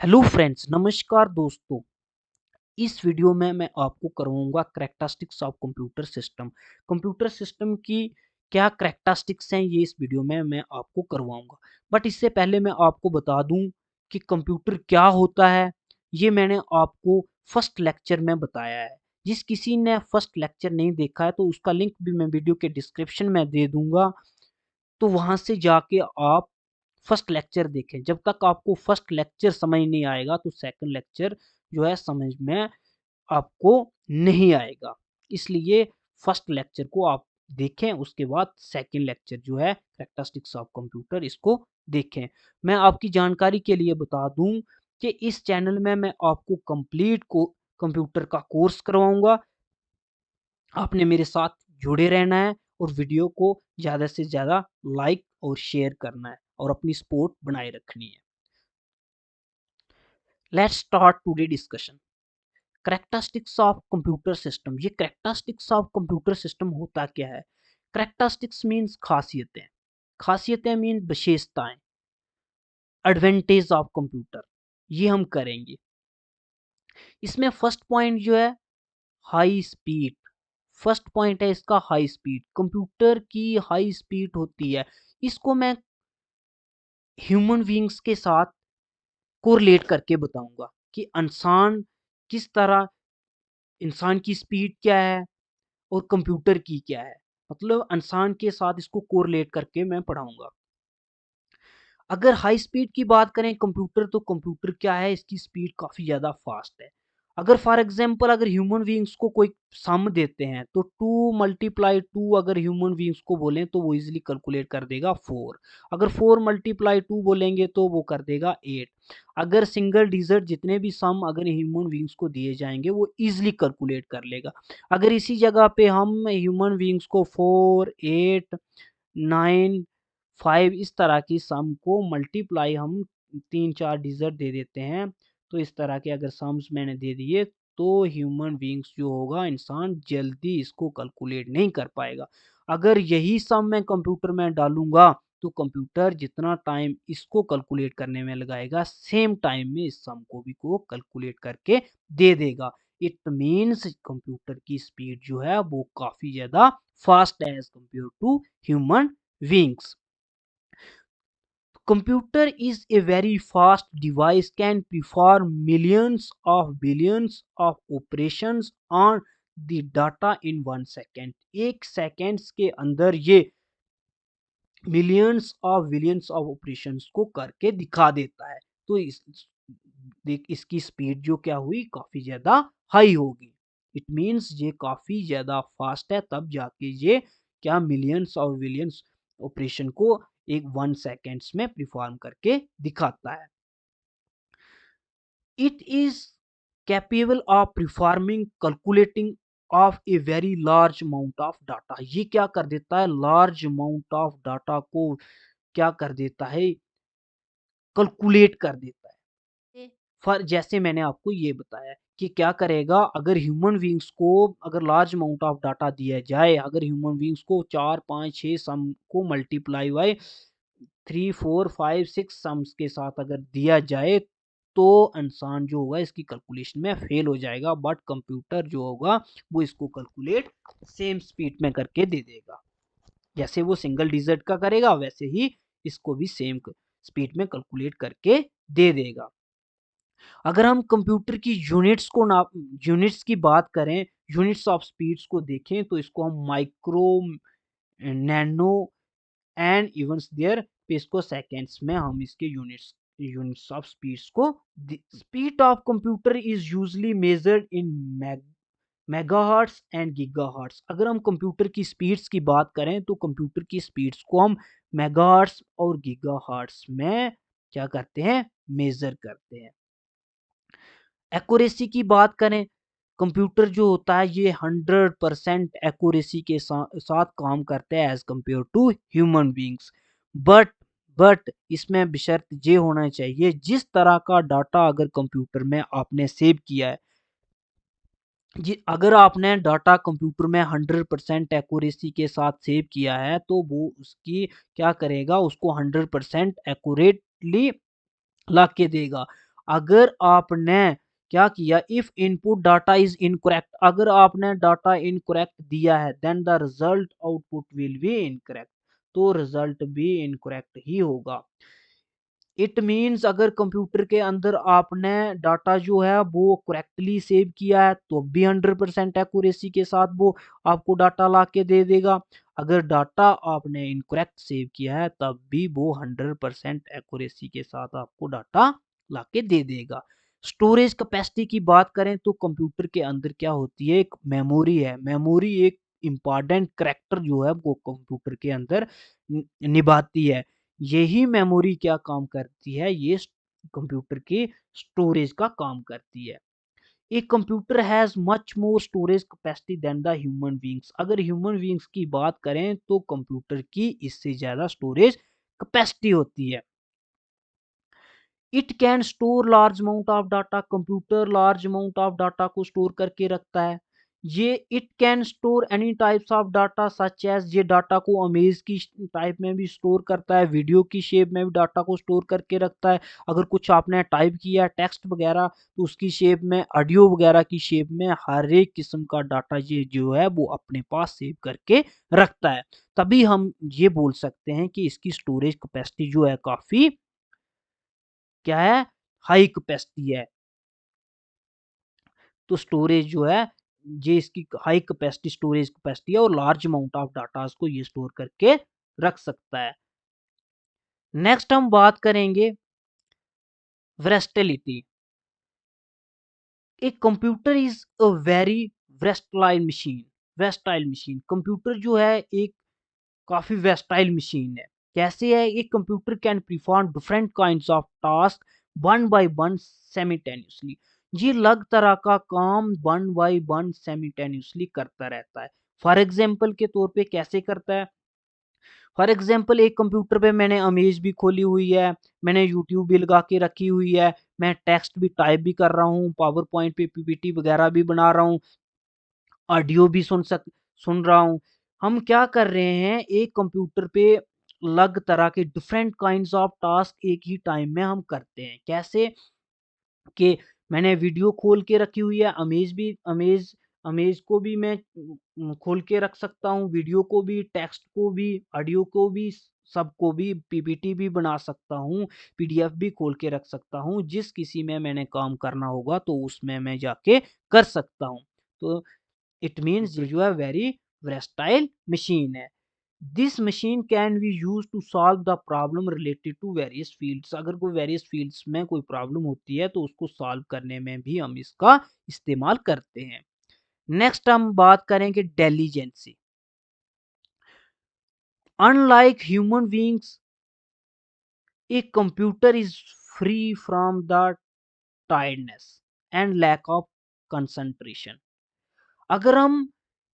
Hello friends, नमस्कार दोस्तों। इस वीडियो में मैं आपको करवाऊंगा characteristics of computer system. Computer system की क्या करैक्टरिस्टिक्स हैं, ये इस वीडियो में मैं आपको करवाऊंगा। बट इससे पहले मैं आपको बता दूं कि कंप्यूटर क्या होता है। ये मैंने आपको फर्स्ट लेक्चर में बताया है। जिस किसी ने फर्स्ट लेक्चर नहीं देखा है तो उसका लिंक भी मैं वीडियो के डिस्क्रिप्शन में दे दूंगा, तो वहां से जाके आप फर्स्ट लेक्चर देखें। जब तक आपको फर्स्ट लेक्चर समझ नहीं आएगा तो सेकंड लेक्चर जो है समझ में आपको नहीं आएगा। इसलिए फर्स्ट लेक्चर को आप देखें, उसके बाद सेकंड लेक्चर जो है करैक्टरिस्टिक्स ऑफ कंप्यूटर, इसको देखें। मैं आपकी जानकारी के लिए बता दूं कि इस चैनल में मैं आपको कंप्लीट को कंप्यूटर का कोर्स करवाऊंगा। आपने मेरे साथ जुड़े रहना है और वीडियो को ज़्यादा से ज़्यादा लाइक और शेयर करना है और अपनी सपोर्ट बनाए रखनी है। Let's start today discussion. Characteristics of computer system. ये करैक्टरिस्टिक्स ऑफ कंप्यूटर सिस्टम होता क्या है? करैक्टरिस्टिक्स मीन्स खासियतें, खासियतें मीन विशेषताएं, एडवांटेज ऑफ कंप्यूटर, ये हम करेंगे। इसमें फर्स्ट पॉइंट जो है हाई स्पीड। फर्स्ट पॉइंट है इसका हाई स्पीड। कंप्यूटर की हाई स्पीड होती है। इसको मैं ह्यूमन बीइंग्स के साथ कोरिलेट करके बताऊंगा कि इंसान किस तरह, इंसान की स्पीड क्या है और कंप्यूटर की क्या है। मतलब इंसान के साथ इसको कोरिलेट करके मैं पढ़ाऊंगा। अगर हाई स्पीड की बात करें कंप्यूटर, तो कंप्यूटर क्या है, इसकी स्पीड काफ़ी ज़्यादा फास्ट है। अगर फॉर एग्जांपल अगर ह्यूमन बीइंग्स को कोई सम देते हैं तो 2 मल्टीप्लाई 2 अगर ह्यूमन बीइंग्स को बोलें तो वो इजीली कैलकुलेट कर देगा 4। अगर 4 मल्टीप्लाई 2 बोलेंगे तो वो कर देगा 8। अगर सिंगल डिजिट जितने भी सम अगर ह्यूमन बीइंग्स को दिए जाएंगे वो इजीली कैलकुलेट कर लेगा। अगर इसी जगह पे हम ह्यूमन बीइंग्स को 4, 8, 9, 5 इस तरह की सम को मल्टीप्लाई हम 3-4 डिजिट दे देते हैं, तो इस तरह के अगर सम्स मैंने दे दिए तो ह्यूमन बीइंग्स जो होगा, इंसान जल्दी इसको कैलकुलेट नहीं कर पाएगा। अगर यही सम मैं कंप्यूटर में डालूंगा तो कंप्यूटर जितना टाइम इसको कैलकुलेट करने में लगाएगा सेम टाइम में इस सम को भी को कैलकुलेट करके दे देगा। इट मीन्स कंप्यूटर की स्पीड जो है वो काफी ज्यादा फास्ट है as compare to human beings. Computer is a very fast device, can perform millions of billions of operations on the data in 1 second. एक सेकेंड्स के अंदर ये millions of billions of operations को करके दिखा देता है। तो देख इसकी स्पीड जो क्या हुई, काफी ज्यादा हाई होगी। इट मींस ये काफी ज्यादा फास्ट है, तब जाके ये क्या मिलियंस और बिलियंस ऑपरेशन को एक 1 सेकेंड्स में परफॉर्म करके दिखाता है। It is capable of performing calculating of a very large amount of data. ये क्या कर देता है, लार्ज अमाउंट ऑफ डाटा को क्या कर देता है, कैलकुलेट कर देता है। फॉर जैसे मैंने आपको ये बताया कि क्या करेगा, अगर ह्यूमन बीइंग्स को अगर लार्ज अमाउंट ऑफ डाटा दिया जाए, अगर ह्यूमन बीइंग्स को 4, 5, 6 सम को मल्टीप्लाई बाय 3, 4, 5, 6 सम्स के साथ अगर दिया जाए तो इंसान जो होगा इसकी कैलकुलेशन में फेल हो जाएगा। बट कंप्यूटर जो होगा वो इसको कैलकुलेट सेम स्पीड में करके दे देगा। जैसे वो सिंगल डिजिट का करेगा वैसे ही इसको भी सेम स्पीड में कैलकुलेट करके दे देगा। अगर हम कंप्यूटर की यूनिट्स की बात करें, यूनिट्स ऑफ स्पीड्स को देखें तो इसको हम माइक्रो, नैनो एंड इवंस देयर पे इसको सेकेंड्स में हम इसके यूनिट्स ऑफ स्पीड्स को, speed of computer is usually measured in megahertz and gigahertz. अगर हम कंप्यूटर की स्पीड्स की बात करें तो कंप्यूटर की स्पीड्स को हम मेगाहर्ट्ज और गीगाहर्ट्ज में क्या करते हैं, मेजर करते हैं। एक्यूरेसी की बात करें, कंप्यूटर जो होता है ये 100% एक्यूरेसी के साथ काम करता है as compare to human beings. But इसमें बशर्त ये होना चाहिए, जिस तरह का डाटा अगर कंप्यूटर में आपने सेव किया है, जी अगर आपने डाटा कंप्यूटर में 100% एक्यूरेसी के साथ सेव किया है तो वो उसकी क्या करेगा, उसको 100% एक्यूरेटली ला के देगा। अगर आपने क्या किया, if input data is incorrect, अगर आपने डाटा इनकरेक्ट दिया है then the result output will be incorrect, तो रिजल्ट भी इनकरेक्ट ही होगा। इट मीन्स अगर कंप्यूटर के अंदर आपने डाटा जो है वो करेक्टली सेव किया है तो भी 100% एक्यूरेसी के साथ वो आपको डाटा ला के दे देगा। अगर डाटा आपने इनकरेक्ट सेव किया है तब भी वो 100% एक्यूरेसी के साथ आपको डाटा ला के दे देगा। स्टोरेज कैपेसिटी की बात करें तो कंप्यूटर के अंदर क्या होती है, एक मेमोरी है। मेमोरी एक इम्पॉर्टेंट करेक्टर जो है वो कंप्यूटर के अंदर निभाती है। यही मेमोरी क्या काम करती है, ये कंप्यूटर की स्टोरेज का काम करती है। एक computer has much more storage capacity than the human beings. अगर ह्यूमन बीइंग्स की बात करें तो कंप्यूटर की इससे ज्यादा स्टोरेज कैपेसिटी होती है। It can store large amount of data, computer large amount of data को स्टोर करके रखता है। ये it can store any types of data such as, ये डाटा को इमेज की टाइप में भी स्टोर करता है, वीडियो की शेप में भी डाटा को स्टोर करके रखता है। अगर कुछ आपने टाइप किया टेक्स्ट वगैरह तो उसकी शेप में, ऑडियो वगैरह की शेप में, हर एक किस्म का डाटा ये जो है वो अपने पास सेव करके रखता है। तभी हम ये बोल सकते हैं कि इसकी स्टोरेज कैपेसिटी जो है काफी क्या है, हाई कैपेसिटी है। तो स्टोरेज जो है ये इसकी हाई कैपेसिटी स्टोरेज कैपेसिटी है और लार्ज अमाउंट ऑफ डाटा को ये स्टोर करके रख सकता है। नेक्स्ट हम बात करेंगे वर्सेटिलिटी। एक computer is a very versatile machine. Computer जो है एक काफी वेस्टाइल मशीन है। कैसे है, एक computer can perform different kinds of task one by one simultaneously. ये अलग तरह का काम वन बाय वन सेमिटेनियसली करता रहता है। फॉर एग्जांपल के तौर पे कैसे करता है, फॉर एग्जांपल एक कंप्यूटर पे मैंने इमेज भी खोली हुई है, मैंने यूट्यूब भी लगा के रखी हुई है, मैं टेक्स्ट भी टाइप भी कर रहा हूँ, पावर पॉइंट पे पीपीटी वगैरह भी बना रहा हूँ, ऑडियो भी सुन रहा हूँ। हम क्या कर रहे हैं, एक कंप्यूटर पे अलग तरह के डिफरेंट काइंड्स ऑफ टास्क एक ही टाइम में हम करते हैं। कैसे कि मैंने वीडियो खोल के रखी हुई है, अमेज को भी मैं खोल के रख सकता हूँ, वीडियो को भी, टेक्स्ट को भी, ऑडियो को भी, सबको भी, पीपीटी भी बना सकता हूँ, पीडीएफ भी खोल के रख सकता हूँ। जिस किसी में मैंने काम करना होगा तो उसमें मैं जाके कर सकता हूँ। तो इट मीन्स ये जो है वेरी versatile मशीन है। This machine can be use to solve the problem related to various fields. अगर कोई वेरियस फील्ड्स में कोई प्रॉब्लम होती है तो उसको सॉल्व करने में भी हम इसका इस्तेमाल करते हैं। नेक्स्ट हम बात करेंगे diligence. Unlike human beings, a computer is free from the tiredness and lack of concentration. अगर हम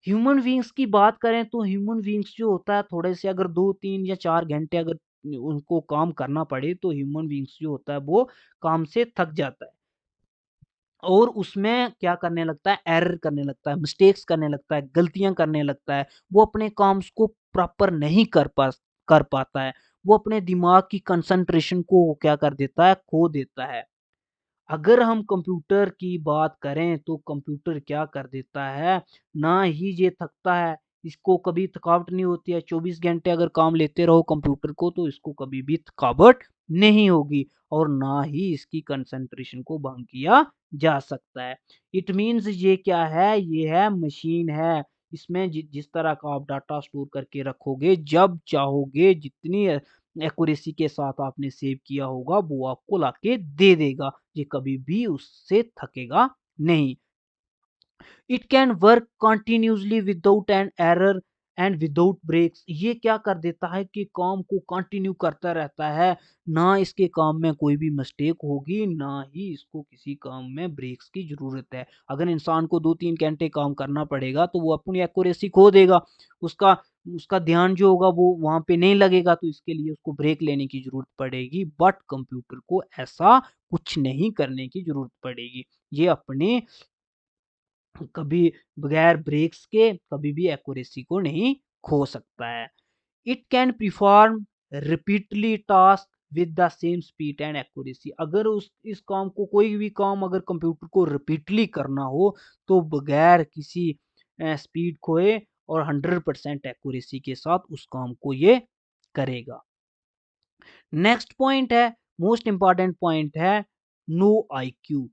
ह्यूमन बीइंग्स की बात करें तो ह्यूमन बीइंग्स जो होता है थोड़े से अगर 2 3 या 4 घंटे अगर उनको काम करना पड़े तो ह्यूमन बीइंग्स जो होता है वो काम से थक जाता है और उसमें क्या करने लगता है, एरर करने लगता है, मिस्टेक्स करने लगता है, गलतियां करने लगता है। वो अपने काम को प्रॉपर नहीं कर पाता है। वो अपने दिमाग की कंसंट्रेशन को वो क्या कर देता है, खो देता है। अगर हम कंप्यूटर की बात करें तो कंप्यूटर क्या कर देता है, ना ही ये थकता है, इसको कभी थकावट नहीं होती है। 24 घंटे अगर काम लेते रहो कंप्यूटर को तो इसको कभी भी थकावट नहीं होगी और ना ही इसकी कंसंट्रेशन को भंग किया जा सकता है। इट मीन्स ये क्या है, ये है मशीन है। इसमें जिस तरह का आप डाटा स्टोर करके रखोगे, जब चाहोगे जितनी एक्यूरेसी के साथ आपने सेव किया होगा वो आपको लाके दे देगा। ये कभी भी उससे थकेगा नहीं। It can work continuously without an error and without breaks. ये क्या कर देता है कि काम को कंटिन्यू करता रहता है, ना इसके काम में कोई भी मिस्टेक होगी, ना ही इसको किसी काम में ब्रेक्स की जरूरत है। अगर इंसान को 2 3 घंटे काम करना पड़ेगा तो वो अपनी एक्यूरेसी खो देगा, उसका उसका ध्यान जो होगा वो वहां पे नहीं लगेगा, तो इसके लिए उसको ब्रेक लेने की जरूरत पड़ेगी। बट कंप्यूटर को ऐसा कुछ नहीं करने की जरूरत पड़ेगी, ये अपने कभी बगैर ब्रेक्स के कभी भी एक्यूरेसी को नहीं खो सकता है। It can perform repeatedly task with the same speed and accuracy. अगर उस इस काम को, कोई भी काम अगर कंप्यूटर को रिपीटली करना हो तो बगैर किसी स्पीड खोए और 100% एक्यूरेसी के साथ उस काम को ये करेगा। नेक्स्ट पॉइंट है, मोस्ट इंपॉर्टेंट पॉइंट है, नो आईक्यू।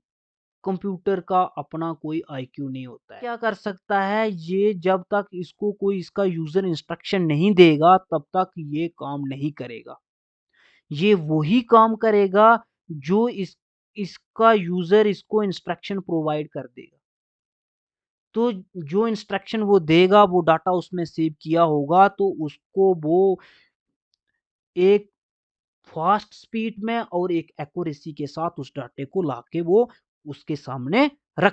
कंप्यूटर का अपना कोई आईक्यू नहीं होता है। क्या कर सकता है ये, जब तक इसको कोई इसका यूजर इंस्ट्रक्शन नहीं देगा तब तक ये काम नहीं करेगा। ये वही काम करेगा जो इसका यूजर इसको इंस्ट्रक्शन प्रोवाइड कर देगा। तो जो इंस्ट्रक्शन वो देगा, वो डाटा उसमें सेव किया होगा, तो उसको वो एक फास्ट स्पीड में और एक एक्यूरेसी के साथ उस डाटे को लाके वो उसके सामने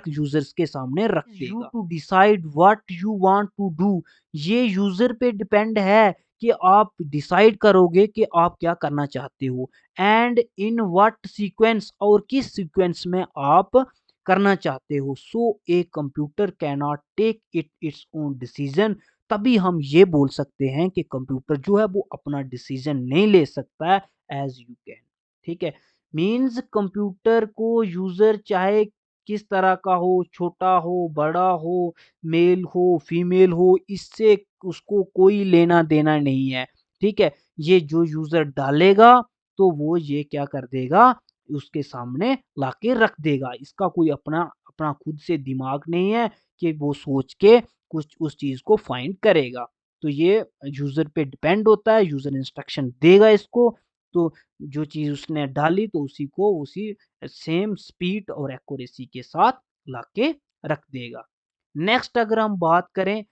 यूजर्स के सामने रख देगा। You to decide what you want to do. ये यूजर पे डिपेंड है कि आप डिसाइड करोगे कि आप क्या करना चाहते हो, एंड इन व्हाट सीक्वेंस, और किस सीक्वेंस में आप करना चाहते हो। So a computer can not take its own decision. तभी हम ये बोल सकते हैं कि कंप्यूटर जो है वो अपना डिसीजन नहीं ले सकता है एज यू कैन। ठीक है, मीन्स कंप्यूटर को यूजर चाहे किस तरह का हो, छोटा हो, बड़ा हो, मेल हो, फीमेल हो, इससे उसको कोई लेना देना नहीं है। ठीक है, ये जो यूजर डालेगा तो वो ये क्या कर देगा, उसके सामने लाके रख देगा। इसका कोई अपना अपना खुद से दिमाग नहीं है कि वो सोच के कुछ उस चीज को फाइंड करेगा। तो ये यूजर पे डिपेंड होता है, यूजर इंस्ट्रक्शन देगा इसको, तो जो चीज उसने डाली तो उसी को उसी सेम स्पीड और एक्यूरेसी के साथ लाके रख देगा। नेक्स्ट अगर हम बात करें,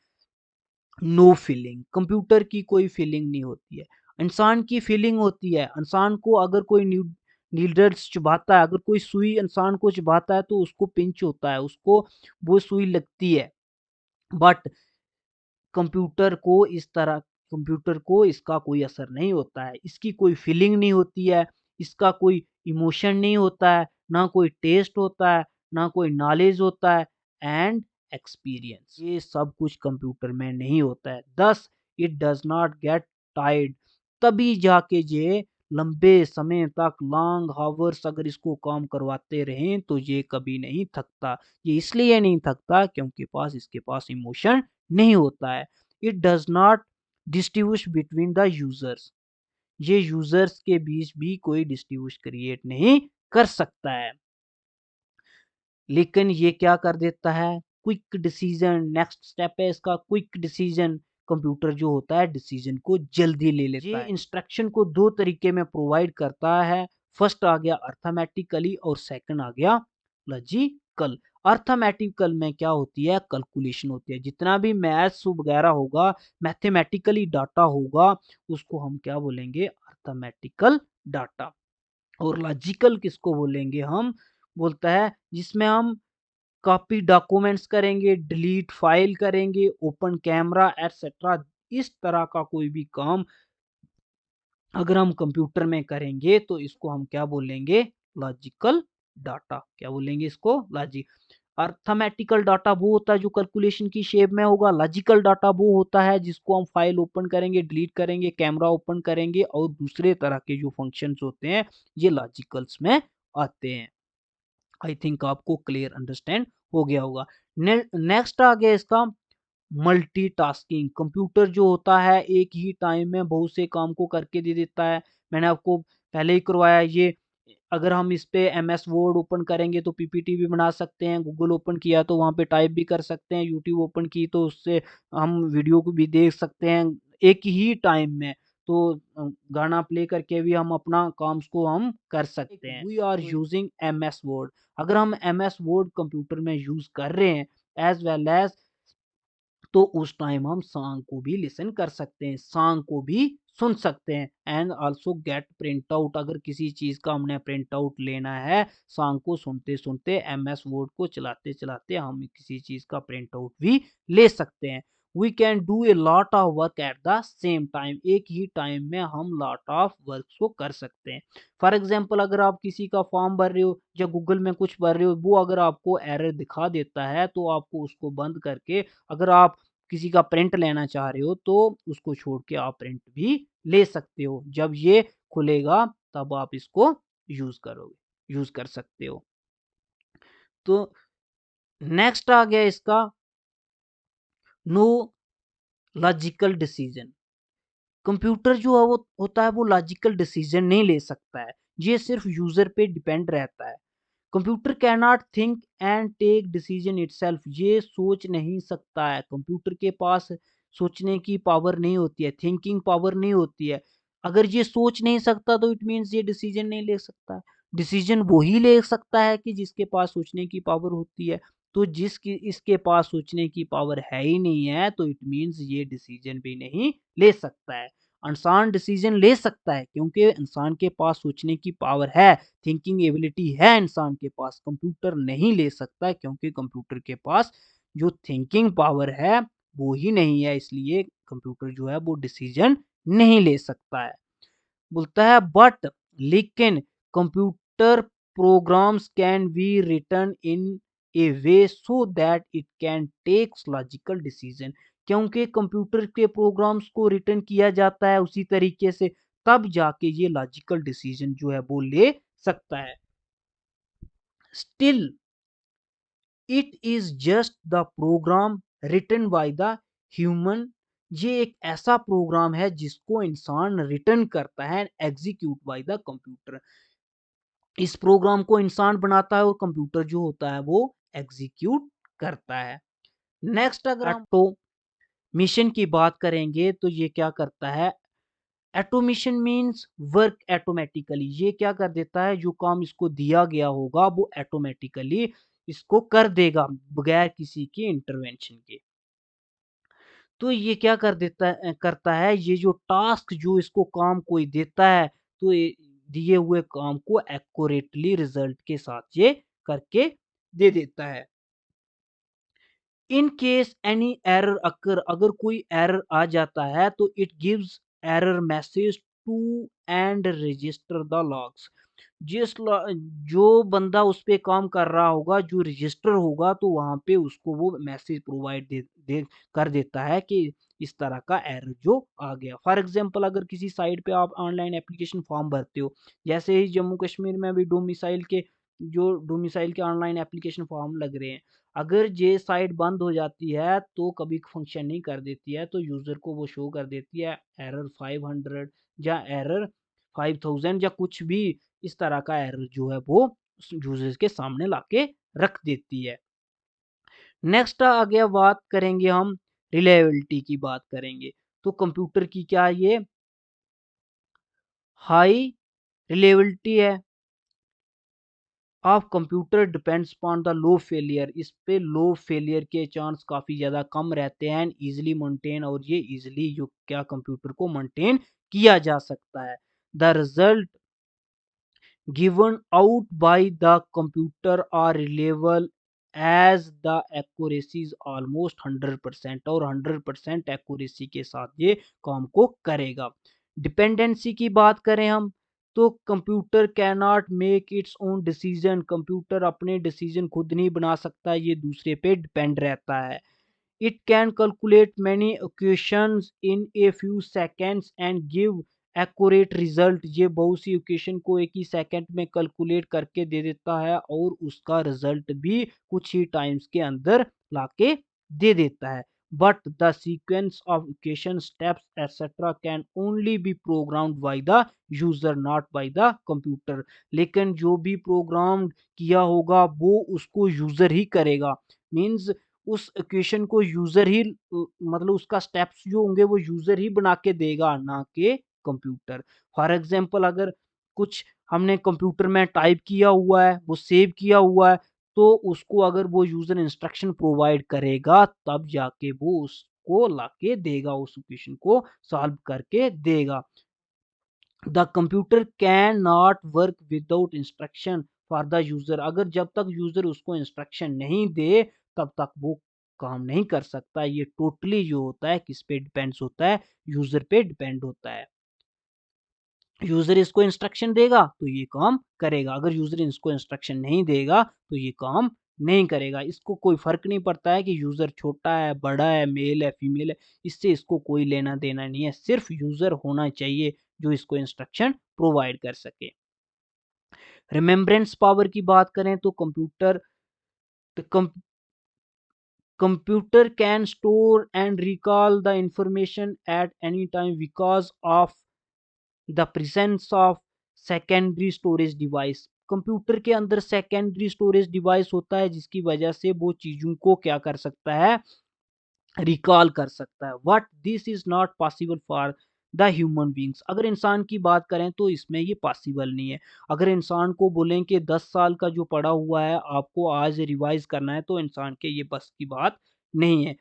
नो फीलिंग। कंप्यूटर की कोई फीलिंग नहीं होती है, इंसान की फीलिंग होती है। इंसान को अगर कोई नीडल्स चुभाता है, अगर कोई सुई इंसान को चुभाता है तो उसको पिंच होता है, उसको वो सुई लगती है। बट कंप्यूटर को इस तरह कंप्यूटर को इसका कोई असर नहीं होता है, इसकी कोई फीलिंग नहीं होती है, इसका कोई इमोशन नहीं होता है, ना कोई टेस्ट होता है, ना कोई नॉलेज होता है, एंड एक्सपीरियंस, ये सब कुछ कंप्यूटर में नहीं होता है। Thus it does not get tired. तभी जाके ये लंबे समय तक, लॉन्ग हावर्स अगर इसको काम करवाते रहें तो ये कभी नहीं थकता। ये इसलिए नहीं थकता क्योंकि इसके पास इमोशन नहीं होता है। It does not distinguish between the users. ये यूजर्स के बीच भी कोई डिस्टिंग्विश क्रिएट नहीं कर सकता है। लेकिन ये क्या कर देता है, क्विक डिसीजन। नेक्स्ट स्टेप है इसका क्विक डिसीजन। कंप्यूटर जो होता है डिसीजन को जल्दी ले लेता है। ये इंस्ट्रक्शन को दो तरीके में प्रोवाइड करता है। फर्स्ट आ गया अर्थमेटिकली और सेकंड आ गया लॉजिकल। अर्थमेटिकल में क्या होती है, कैलकुलेशन होती है। जितना भी मैथ्स वगैरह होगा, मैथमेटिकली डाटा होगा, उसको हम क्या बोलेंगे, अर्थमेटिकल डाटा। और लॉजिकल किसको बोलेंगे हम, बोलता है जिसमें हम कॉपी डॉक्यूमेंट्स करेंगे, डिलीट फाइल करेंगे, ओपन कैमरा एटसेट्रा। इस तरह का कोई भी काम अगर हम कंप्यूटर में करेंगे तो इसको हम क्या बोलेंगे, लॉजिकल डाटा। क्या बोलेंगे इसको, लॉजिक। अर्थमेटिकल डाटा वो होता है जो कैलकुलेशन की शेप में होगा। लॉजिकल डाटा वो होता है जिसको हम फाइल ओपन करेंगे, डिलीट करेंगे, कैमरा ओपन करेंगे, और दूसरे तरह के जो फंक्शंस होते हैं ये लॉजिकल्स में आते हैं। आई थिंक आपको क्लियर अंडरस्टैंड हो गया होगा। नेक्स्ट आ गया इसका मल्टीटास्किंग। कंप्यूटर जो होता है एक ही टाइम में बहुत से काम को करके दे देता है। मैंने आपको पहले ही करवाया ये। अगर हम इस पे एम एस वर्ड ओपन करेंगे तो पीपीटी भी बना सकते हैं, गूगल ओपन किया तो वहाँ पे टाइप भी कर सकते हैं, यूट्यूब ओपन की तो उससे हम वीडियो को भी देख सकते हैं एक ही टाइम में। तो गाना प्ले करके भी हम अपना काम को हम कर सकते हैं। We are using M S Word. अगर हम एम एस वर्ड कंप्यूटर में यूज कर रहे हैं एज वेल एज, तो उस टाइम हम सॉन्ग को भी लिसन कर सकते हैं, सॉन्ग को भी सुन सकते हैं, and also get print out. अगर किसी चीज का हमने प्रिंट आउट लेना है, सॉन्ग को सुनते सुनते एम एस वर्ड को चलाते चलाते हम किसी चीज का प्रिंट आउट भी ले सकते हैं। We can do a lot of work at the same time. एक ही टाइम में हम लॉट ऑफ वर्क को कर सकते हैं। फॉर एग्जाम्पल अगर आप किसी का फॉर्म भर रहे हो या गूगल में कुछ भर रहे हो, वो अगर आपको एरर दिखा देता है तो आपको उसको बंद करके, अगर आप किसी का प्रिंट लेना चाह रहे हो तो उसको छोड़ के आप प्रिंट भी ले सकते हो। जब ये खुलेगा तब आप इसको यूज कर सकते हो। तो नेक्स्ट आ गया इसका नो लॉजिकल डिसीजन। कंप्यूटर जो है वो होता है वो लॉजिकल डिसीजन नहीं ले सकता है, ये सिर्फ यूजर पे डिपेंड रहता है। Computer can not think and take decision itself, ये सोच नहीं सकता है, कंप्यूटर के पास सोचने की पावर नहीं होती है, थिंकिंग पावर नहीं होती है। अगर ये सोच नहीं सकता तो इट मीन्स ये डिसीजन नहीं ले सकता। डिसीजन वही ले सकता है कि जिसके पास सोचने की पावर होती है। तो जिसकी इसके पास सोचने की पावर है ही नहीं है तो इट मीन्स ये डिसीजन भी नहीं ले सकता है। इंसान डिसीजन ले सकता है क्योंकि इंसान के पास सोचने की पावर है, थिंकिंग एबिलिटी है इंसान के पास। कंप्यूटर नहीं ले सकता क्योंकि कंप्यूटर के पास जो थिंकिंग पावर है वो ही नहीं है, इसलिए कंप्यूटर जो है वो डिसीजन नहीं ले सकता है। बोलता है बट लेकिन computer programs can be written in a way so that it can takes logical decision, क्योंकि कंप्यूटर के प्रोग्राम्स को रिटन किया जाता है उसी तरीके से, तब जाके ये लॉजिकल डिसीजन जो है वो ले सकता है। Still it is just the program written by the human, ये एक ऐसा प्रोग्राम है जिसको इंसान रिटर्न करता है, एग्जीक्यूट बाय द कंप्यूटर। इस प्रोग्राम को इंसान बनाता है और कंप्यूटर जो होता है वो एग्जीक्यूट करता है। नेक्स्ट अगर हम ऑटोमेशन की बात करेंगे तो ये क्या करता है, ऑटोमेशन मीन्स वर्क ऑटोमेटिकली, ये क्या कर देता है जो काम इसको दिया गया होगा वो ऑटोमेटिकली इसको कर देगा बगैर किसी की इंटरवेंशन के। तो ये क्या कर देता है करता है, ये जो टास्क जो इसको काम कोई देता है तो ये दिए हुए काम को एक्यूरेटली रिजल्ट के साथ ये करके दे देता है। In case any error occur, अगर कोई एरर आ जाता है तो it gives error message to and register the logs. जो बंदा उस पे काम कर रहा होगा जो रजिस्टर होगा तो वहां पे उसको वो मैसेज प्रोवाइड दे कर देता है कि इस तरह का एरर जो आ गया। फॉर एग्जांपल अगर किसी साइट पे आप ऑनलाइन एप्लीकेशन फॉर्म भरते हो, जैसे ही जम्मू कश्मीर में अभी डोमिसाइल के ऑनलाइन एप्लीकेशन फॉर्म लग रहे हैं, अगर ये साइट बंद हो जाती है तो कभी फंक्शन नहीं कर देती है तो यूजर को वो शो कर देती है एरर 500 या एरर 5000 या कुछ भी इस तरह का एरर जो है वो यूजर्स के सामने लाके रख देती है। नेक्स्ट आ गया, बात करेंगे हम रिलायबिलिटी की बात करेंगे। तो कंप्यूटर की क्या ये हाई रिलायबिलिटी है of computer depends upon the low failure, इस पे लो फेलियर के चांस काफ़ी ज़्यादा कम रहते हैं, इजीली मेंटेन, और ये इजीली जो क्या कंप्यूटर को मेंटेन किया जा सकता है। The result given out by the computer are reliable as the accuracy is almost 100%, और 100% एक्यूरेसी के साथ ये काम को करेगा। डिपेंडेंसी की बात करें हम तो computer can not make it's own decision, computer अपने डिसीजन खुद नहीं बना सकता, ये दूसरे पे डिपेंड रहता है। It can calculate many equations in a few seconds and give accurate result, ये बहुत सी इक्वेशन को एक ही सेकंड में कैलकुलेट करके दे देता है और उसका रिजल्ट भी कुछ ही टाइम्स के अंदर लाके दे देता है। But the sequence of equation steps etcetera can only B programmed by the user not by the computer, लेकिन जो भी प्रोग्राम किया होगा वो उसको यूजर ही करेगा। मीन्स उस इक्वेशन को यूजर ही मतलब उसका स्टेप्स जो होंगे वो यूजर ही बना के देगा, ना कि कंप्यूटर। फॉर एग्जांपल अगर कुछ हमने कंप्यूटर में टाइप किया हुआ है, वो सेव किया हुआ है, तो उसको अगर वो यूजर इंस्ट्रक्शन प्रोवाइड करेगा तब जाके वो उसको लाके देगा, उस इक्वेशन को सॉल्व करके देगा। The computer can not work without instruction for the user, अगर जब तक यूजर उसको इंस्ट्रक्शन नहीं दे तब तक वो काम नहीं कर सकता। ये टोटली जो होता है किस पे डिपेंड्स होता है, यूजर पे डिपेंड होता है। यूजर इसको इंस्ट्रक्शन देगा तो ये काम करेगा, अगर यूजर इसको इंस्ट्रक्शन नहीं देगा तो ये काम नहीं करेगा। इसको कोई फर्क नहीं पड़ता है कि यूजर छोटा है, बड़ा है, मेल है, फीमेल है, इससे इसको कोई लेना देना नहीं है, सिर्फ यूजर होना चाहिए। जो इसको इंस्ट्रक्शन प्रोवाइड कर सके। रिमेम्बरेंस पावर की बात करें तो computer can store and recall the information at any time because of the presence of secondary storage device। Computer के अंदर सेकेंडरी स्टोरेज डिवाइस होता है जिसकी वजह से वो चीजों को क्या कर सकता है, रिकॉल कर सकता है। But this is not possible for the human beings. अगर इंसान की बात करें तो इसमें ये पॉसिबल नहीं है। अगर इंसान को बोलें कि 10 साल का जो पड़ा हुआ है आपको आज रिवाइज करना है तो इंसान के ये बस की बात नहीं है,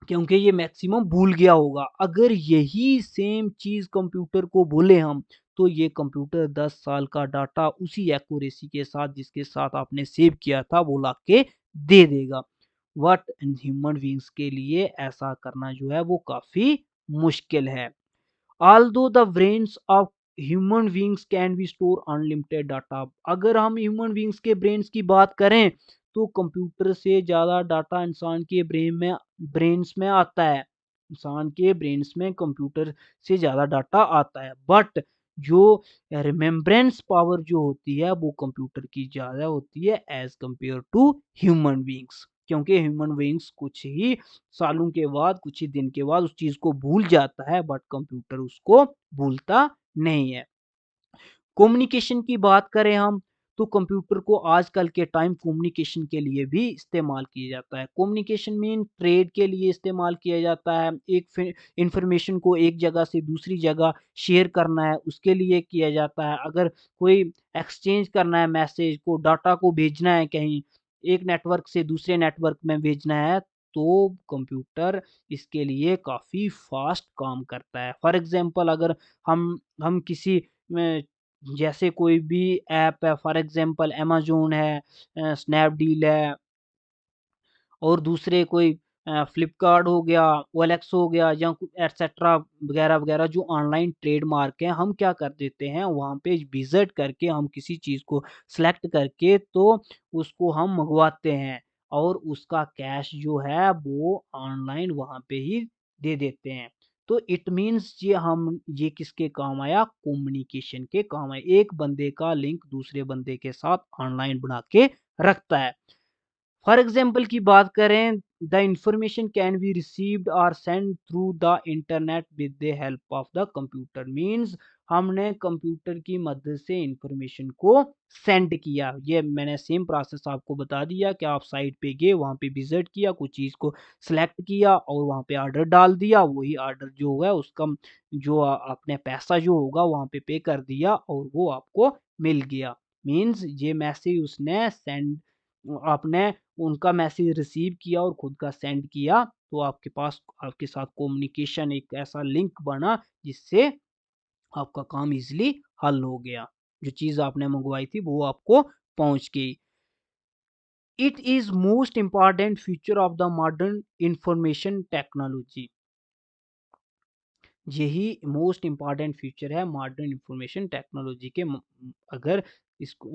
क्योंकि ये मैक्सिमम भूल गया होगा। अगर यही सेम चीज़ कंप्यूटर को बोले हम, तो ये कंप्यूटर 10 साल का डाटा उसी एक्यूरेसी के साथ जिसके साथ आपने सेव किया था वो ला के दे देगा। बट ह्यूमन बीइंग्स के लिए ऐसा करना जो है वो काफ़ी मुश्किल है। Although the brains of human beings can be store unlimited data। अगर हम ह्यूमन बींग्स के ब्रेन्स की बात करें तो कंप्यूटर से ज़्यादा डाटा इंसान के ब्रेन्स में आता है। इंसान के ब्रेन्स में कंप्यूटर से ज़्यादा डाटा आता है, बट जो रिमेम्बरेंस पावर जो होती है वो कंप्यूटर की ज़्यादा होती है as compare to human beings, क्योंकि ह्यूमन बींग्स कुछ ही सालों के बाद, कुछ ही दिन के बाद उस चीज़ को भूल जाता है, बट कंप्यूटर उसको भूलता नहीं है। कम्युनिकेशन की बात करें हम तो कंप्यूटर को आजकल के टाइम कम्युनिकेशन के लिए भी इस्तेमाल किया जाता है। कम्युनिकेशन मीन ट्रेड के लिए इस्तेमाल किया जाता है। एक इंफॉर्मेशन को एक जगह से दूसरी जगह शेयर करना है उसके लिए किया जाता है। अगर कोई एक्सचेंज करना है, मैसेज को, डाटा को भेजना है कहीं एक नेटवर्क से दूसरे नेटवर्क में भेजना है, तो कंप्यूटर इसके लिए काफ़ी फास्ट काम करता है। फॉर एग्जांपल अगर हम किसी में जैसे कोई भी ऐप है, फॉर एग्जांपल अमेज़न है, स्नैपडील है और दूसरे कोई फ्लिपकार्ट हो गया, ओएलएक्स हो गया या एटसेट्रा वगैरह-वगैरह जो ऑनलाइन ट्रेड मार्क हैं, हम क्या कर देते हैं वहाँ पे विज़िट करके हम किसी चीज़ को सेलेक्ट करके तो उसको हम मँगवाते हैं और उसका कैश जो है वो ऑनलाइन वहाँ पे ही दे देते हैं। तो इट मीन्स ये किसके काम आया? कम्युनिकेशन के काम आया। एक बंदे का लिंक दूसरे बंदे के साथ ऑनलाइन बना के रखता है। फॉर एग्जाम्पल की बात करें, the information can be received और send through the internet with the help of the computer. Means हमने कंप्यूटर की मदद से इंफॉर्मेशन को सेंड किया। ये मैंने सेम प्रोसेस आपको बता दिया कि आप साइट पे गए, वहाँ पे विजिट किया, कुछ चीज़ को सिलेक्ट किया और वहाँ पे ऑर्डर डाल दिया। वही ऑर्डर जो है उसका जो आपने पैसा जो होगा वहाँ पे कर दिया और वो आपको मिल गया। मीन्स ये मैसेज उसने सेंड, आपने उनका मैसेज रिसीव किया और खुद का सेंड किया, तो आपके पास आपके साथ कम्युनिकेशन एक ऐसा लिंक बना जिससे आपका काम इजीली हल हो गया। जो चीज़ आपने मंगवाई थी वो आपको पहुंच गई। It is most important feature of the modern information technology. यही मोस्ट इम्पॉर्टेंट फीचर है मॉडर्न इंफॉर्मेशन टेक्नोलॉजी के अगर इसको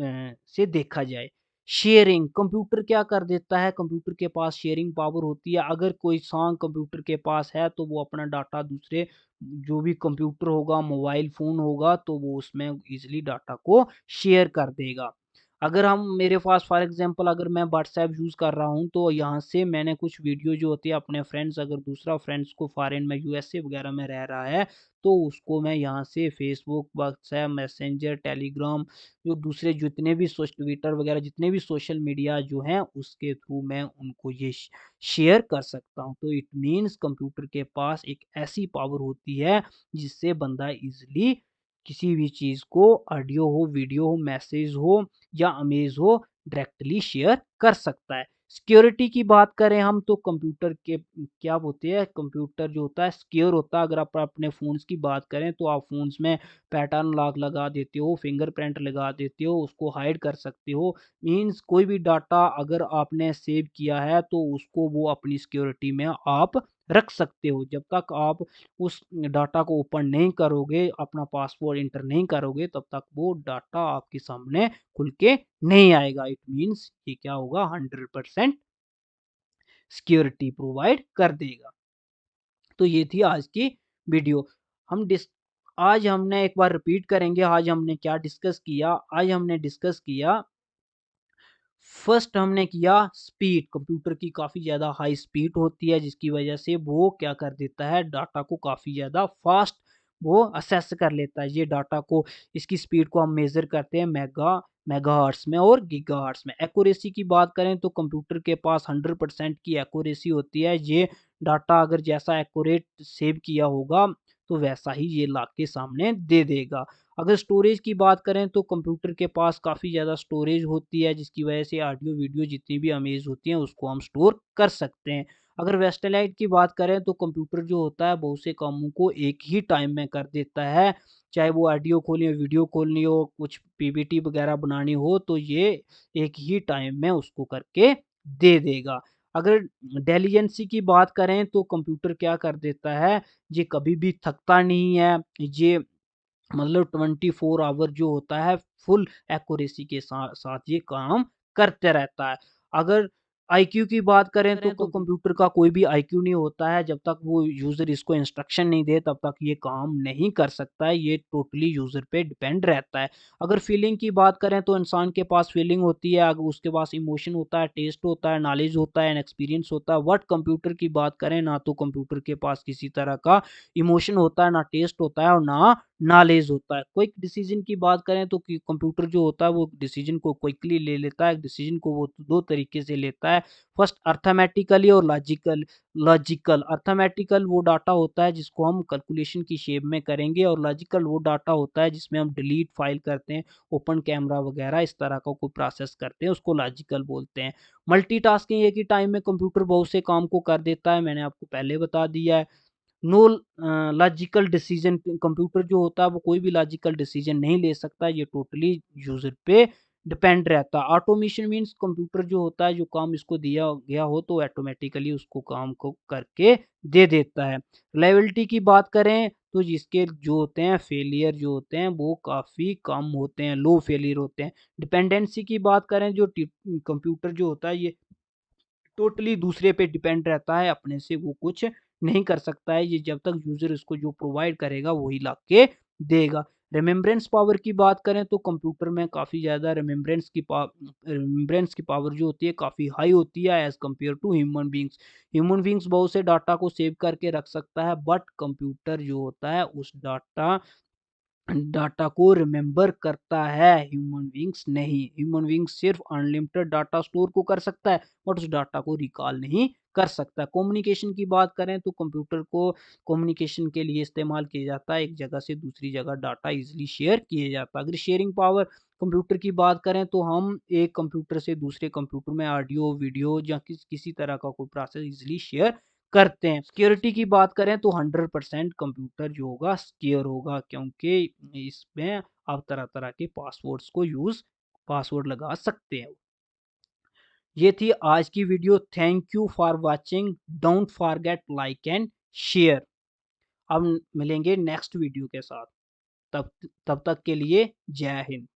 से देखा जाए। शेयरिंग, कंप्यूटर क्या कर देता है, कंप्यूटर के पास शेयरिंग पावर होती है। अगर कोई सॉन्ग कंप्यूटर के पास है तो वो अपना डाटा दूसरे जो भी कंप्यूटर होगा, मोबाइल फ़ोन होगा, तो वो उसमें इजीली डाटा को शेयर कर देगा। अगर हम मेरे पास फॉर एग्जांपल अगर मैं व्हाट्सएप यूज़ कर रहा हूँ तो यहाँ से मैंने कुछ वीडियो जो होती है अपने फ्रेंड्स, अगर दूसरा फ्रेंड्स को फॉरेन में यूएसए वगैरह में रह रहा है तो उसको मैं यहाँ से फेसबुक, व्हाट्सएप, मैसेंजर, टेलीग्राम, जो दूसरे जितने भी ट्विटर वगैरह जितने भी सोशल मीडिया जो हैं उसके थ्रू मैं उनको ये शेयर कर सकता हूँ। तो इट मीन्स कंप्यूटर के पास एक ऐसी पावर होती है जिससे बंदा इजीली किसी भी चीज़ को, ऑडियो हो, वीडियो हो, मैसेज हो या इमेज हो, डायरेक्टली शेयर कर सकता है। सिक्योरिटी की बात करें हम तो कंप्यूटर के क्या होते हैं, कंप्यूटर जो होता है सिक्योर होता है। अगर आप अपने फ़ोन्स की बात करें तो आप फ़ोन्स में पैटर्न लॉक लगा देते हो, फिंगरप्रिंट लगा देते हो, उसको हाइड कर सकते हो। मीन्स कोई भी डाटा अगर आपने सेव किया है तो उसको वो अपनी सिक्योरिटी में आप रख सकते हो। जब तक आप उस डाटा को ओपन नहीं करोगे, अपना पासवर्ड एंटर नहीं करोगे, तब तक वो डाटा आपके सामने खुल के नहीं आएगा। इट मीन्स ये क्या होगा, 100% सिक्योरिटी प्रोवाइड कर देगा। तो ये थी आज की वीडियो। हम डिस आज हमने एक बार रिपीट करेंगे, आज हमने क्या डिस्कस किया? आज हमने डिस्कस किया, फर्स्ट हमने किया स्पीड। कंप्यूटर की काफ़ी ज़्यादा हाई स्पीड होती है जिसकी वजह से वो क्या कर देता है, डाटा को काफ़ी ज़्यादा फास्ट वो असेस कर लेता है। ये डाटा को, इसकी स्पीड को हम मेज़र करते हैं मेगाहर्ट्ज़ में और गीगाहर्ट्ज़ में। एक्यूरेसी की बात करें तो कंप्यूटर के पास 100% की एक्यूरेसी होती है। ये डाटा अगर जैसा एक्यूरेट सेव किया होगा तो वैसा ही ये ला के सामने दे देगा। अगर स्टोरेज की बात करें तो कंप्यूटर के पास काफ़ी ज़्यादा स्टोरेज होती है जिसकी वजह से ऑडियो वीडियो जितनी भी इमेज होती हैं उसको हम स्टोर कर सकते हैं। अगर वेस्टलाइट की बात करें तो कंप्यूटर जो होता है बहुत से कामों को एक ही टाइम में कर देता है। चाहे वो ऑडियो खोलनी हो, वीडियो खोलनी हो, कुछ पीपीटी वगैरह बनानी हो तो ये एक ही टाइम में उसको करके दे देगा। अगर डेलिजेंसी की बात करें तो कंप्यूटर क्या कर देता है, ये कभी भी थकता नहीं है। ये मतलब 24 आवर जो होता है फुल एक्यूरेसी के साथ ये काम करते रहता है। अगर आईक्यू की बात करें तो कंप्यूटर का कोई भी आईक्यू नहीं होता है, जब तक वो यूज़र इसको इंस्ट्रक्शन नहीं दे तब तक ये काम नहीं कर सकता है, ये टोटली यूज़र पे डिपेंड रहता है। अगर फीलिंग की बात करें तो इंसान के पास फीलिंग होती है, अगर उसके पास इमोशन होता है, टेस्ट होता है, नॉलेज होता है एंड एक्सपीरियंस होता है। बट कंप्यूटर की बात करें ना तो कंप्यूटर के पास किसी तरह का इमोशन होता है, ना टेस्ट होता है और ना नॉलेज होता है। क्विक डिसीजन की बात करें तो कि कंप्यूटर जो होता है वो डिसीजन को क्विकली ले लेता है। डिसीजन को वो 2 तरीके से लेता है। फर्स्ट अर्थमेटिकली और लॉजिकल। लॉजिकल अर्थमेटिकल वो डाटा होता है जिसको हम कैलकुलेशन की शेप में करेंगे और लॉजिकल वो डाटा होता है जिसमें हम डिलीट फाइल करते हैं, ओपन कैमरा वगैरह इस तरह का कोई प्रोसेस करते हैं, उसको लॉजिकल बोलते हैं। मल्टीटास्किंग, एक ही टाइम में कंप्यूटर बहुत से काम को कर देता है, मैंने आपको पहले बता दिया है। नो लॉजिकल डिसीजन, कंप्यूटर जो होता है वो कोई भी लॉजिकल डिसीजन नहीं ले सकता, ये टोटली यूजर पे डिपेंड रहता है। ऑटोमेशन मीन्स कंप्यूटर जो होता है जो काम इसको दिया गया हो तो ऑटोमेटिकली उसको काम को करके दे देता है। रिलायबिलिटी की बात करें तो जिसके जो होते हैं फेलियर जो होते हैं वो काफ़ी कम होते हैं, लो फेलियर होते हैं। डिपेंडेंसी की बात करें जो कंप्यूटर जो होता है ये टोटली दूसरे पे डिपेंड रहता है, अपने से वो कुछ नहीं कर सकता है, ये जब तक यूज़र इसको जो प्रोवाइड करेगा वही ला के देगा। रिमेम्बरेंस पावर की बात करें तो कंप्यूटर में काफ़ी ज़्यादा रिमेम्बरेंस की पावर जो होती है काफ़ी हाई होती है as compare to human beings. Human beings बहुत से डाटा को सेव करके रख सकता है बट कंप्यूटर जो होता है उस डाटा डाटा को रिमेंबर करता है, ह्यूमन बीइंग्स नहीं। ह्यूमन बीइंग्स सिर्फ अनलिमिटेड डाटा स्टोर को कर सकता है बट उस डाटा को रिकॉल नहीं कर सकता। कम्युनिकेशन की बात करें तो कंप्यूटर को कम्युनिकेशन के लिए इस्तेमाल किया जाता है, एक जगह से दूसरी जगह डाटा इजीली शेयर किया जाता है। अगर शेयरिंग पावर कंप्यूटर की बात करें तो हम एक कंप्यूटर से दूसरे कंप्यूटर में ऑडियो वीडियो या किसी तरह का कोई प्रोसेस इजीली शेयर करते हैं। सिक्योरिटी की बात करें तो 100% कंप्यूटर जो होगा सिक्योर होगा, क्योंकि इसमें आप तरह-तरह के पासवर्ड्स को पासवर्ड लगा सकते हैं। ये थी आज की video. Thank you for watching. Don't forget like and share. अब मिलेंगे नेक्स्ट वीडियो के साथ। तब तब तक के लिए जय हिंद।